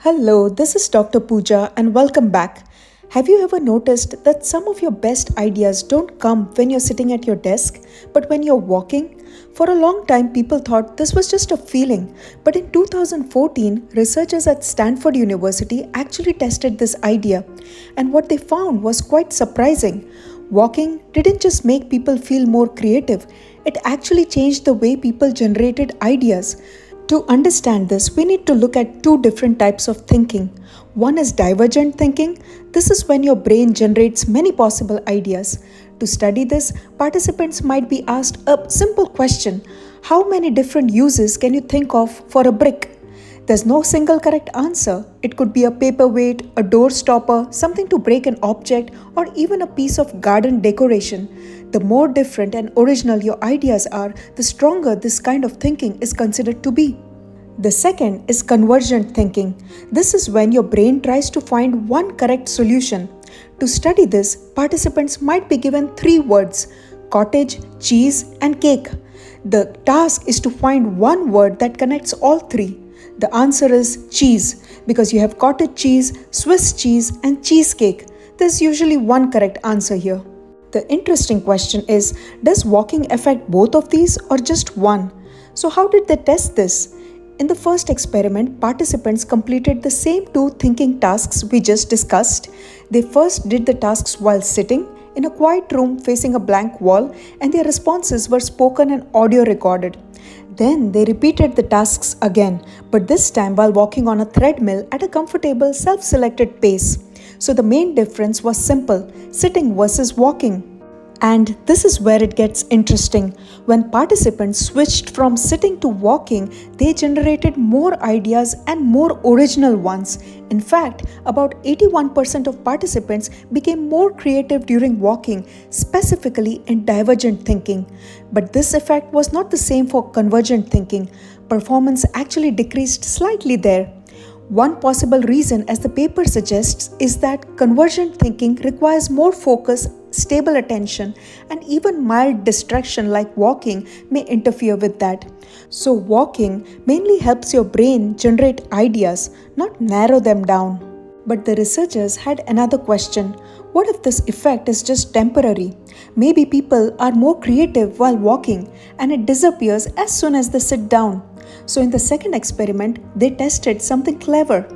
Hello, this is Dr. Pooja and welcome back. Have you ever noticed that some of your best ideas don't come when you're sitting at your desk, but when you're walking? For a long time, people thought this was just a feeling, but in 2014, researchers at Stanford University actually tested this idea, and what they found was quite surprising. Walking didn't just make people feel more creative, it actually changed the way people generated ideas. To understand this, we need to look at two different types of thinking. One is divergent thinking. This is when your brain generates many possible ideas. To study this, participants might be asked a simple question: how many different uses can you think of for a brick? There's no single correct answer. It could be a paperweight, a door stopper, something to break an object, or even a piece of garden decoration. The more different and original your ideas are, the stronger this kind of thinking is considered to be. The second is convergent thinking. This is when your brain tries to find one correct solution. To study this, participants might be given three words: cottage, cheese, and cake. The task is to find one word that connects all three. The answer is cheese, because you have cottage cheese, Swiss cheese, and cheesecake. There's usually one correct answer here. The interesting question is, does walking affect both of these or just one? So how did they test this? In the first experiment, participants completed the same two thinking tasks we just discussed. They first did the tasks while sitting in a quiet room facing a blank wall, and their responses were spoken and audio recorded. Then they repeated the tasks again, but this time while walking on a treadmill at a comfortable self-selected pace. So the main difference was simple: sitting versus walking. And this is where it gets interesting. When participants switched from sitting to walking, they generated more ideas and more original ones. In fact, about 81% of participants became more creative during walking, specifically in divergent thinking. But this effect was not the same for convergent thinking. Performance actually decreased slightly there. One possible reason, as the paper suggests, is that convergent thinking requires more focus, stable attention, and even mild distraction like walking may interfere with that. So walking mainly helps your brain generate ideas, not narrow them down. But the researchers had another question. What if this effect is just temporary? Maybe people are more creative while walking and it disappears as soon as they sit down. So in the second experiment, they tested something clever.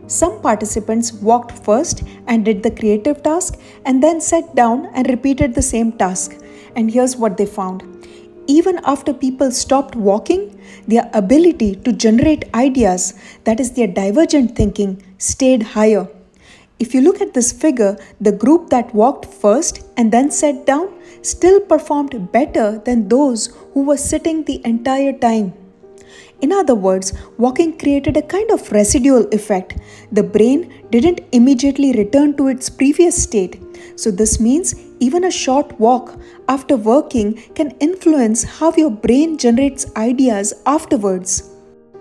Some participants walked first and did the creative task and then sat down and repeated the same task. And here's what they found. Even after people stopped walking, their ability to generate ideas, that is their divergent thinking, stayed higher. If you look at this figure, the group that walked first and then sat down still performed better than those who were sitting the entire time. In other words, walking created a kind of residual effect. The brain didn't immediately return to its previous state. So this means even a short walk after working can influence how your brain generates ideas afterwards.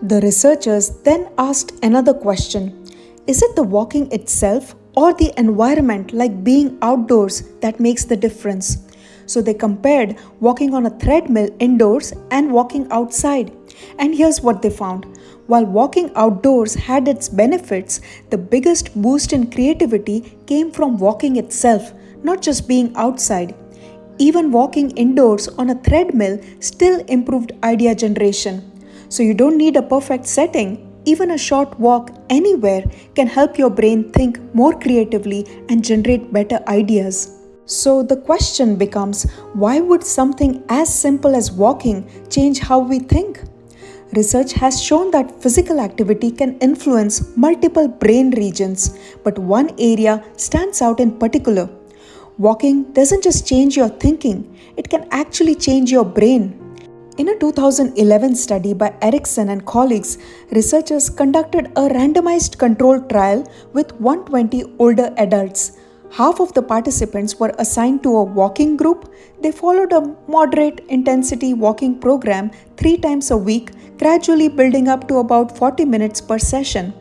The researchers then asked another question. Is it the walking itself or the environment, like being outdoors, that makes the difference? So they compared walking on a treadmill indoors and walking outside. And here's what they found. While walking outdoors had its benefits, the biggest boost in creativity came from walking itself, not just being outside. Even walking indoors on a treadmill still improved idea generation. So you don't need a perfect setting. Even a short walk anywhere can help your brain think more creatively and generate better ideas. So the question becomes, why would something as simple as walking change how we think? Research has shown that physical activity can influence multiple brain regions, but one area stands out in particular. Walking doesn't just change your thinking, it can actually change your brain. In a 2011 study by Erickson and colleagues, researchers conducted a randomized controlled trial with 120 older adults. Half of the participants were assigned to a walking group. They followed a moderate intensity walking program 3 times a week, gradually building up to about 40 minutes per session.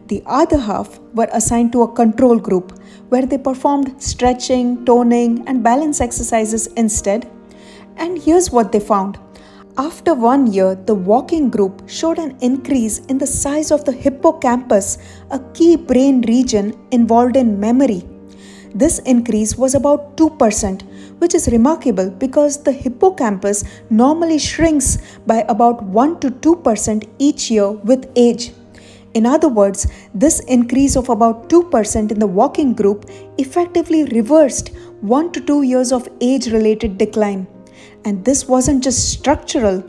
The other half were assigned to a control group, where they performed stretching, toning, and balance exercises instead. And here's what they found. After 1 year, the walking group showed an increase in the size of the hippocampus, a key brain region involved in memory. This increase was about 2%, which is remarkable because the hippocampus normally shrinks by about 1 to 2% each year with age. In other words, this increase of about 2% in the walking group effectively reversed 1 to 2 years of age-related decline. And this wasn't just structural.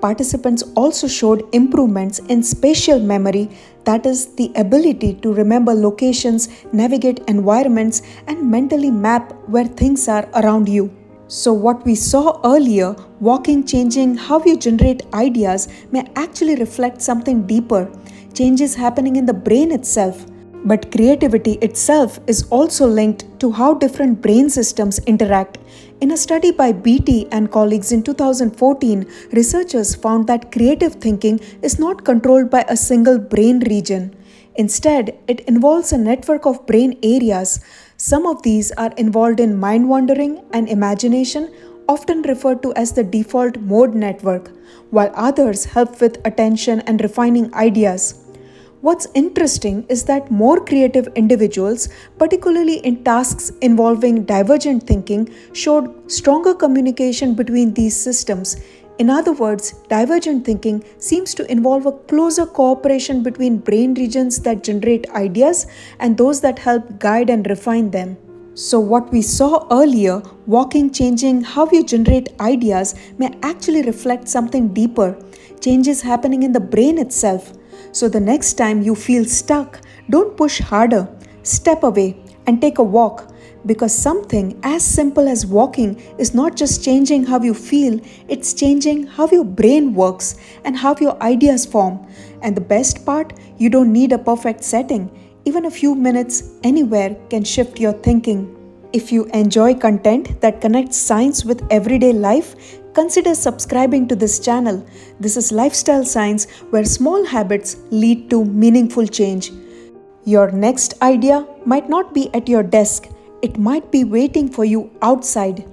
Participants also showed improvements in spatial memory, that is, the ability to remember locations, navigate environments, and mentally map where things are around you. So, what we saw earlier, walking changing how you generate ideas, may actually reflect something deeper, changes happening in the brain itself. But creativity itself is also linked to how different brain systems interact. In a study by Beatty and colleagues in 2014, researchers found that creative thinking is not controlled by a single brain region. Instead, it involves a network of brain areas. Some of these are involved in mind wandering and imagination, often referred to as the default mode network, while others help with attention and refining ideas. What's interesting is that more creative individuals, particularly in tasks involving divergent thinking, showed stronger communication between these systems. In other words, divergent thinking seems to involve a closer cooperation between brain regions that generate ideas and those that help guide and refine them. So, what we saw earlier, walking changing how you generate ideas, may actually reflect something deeper, changes happening in the brain itself. So the next time you feel stuck, don't push harder. Step away and take a walk, because something as simple as walking is not just changing how you feel, it's changing how your brain works and how your ideas form. And the best part, you don't need a perfect setting. Even a few minutes anywhere can shift your thinking. If you enjoy content that connects science with everyday life, consider subscribing to this channel. This is Lifestyle Science, where small habits lead to meaningful change. Your next idea might not be at your desk, it might be waiting for you outside.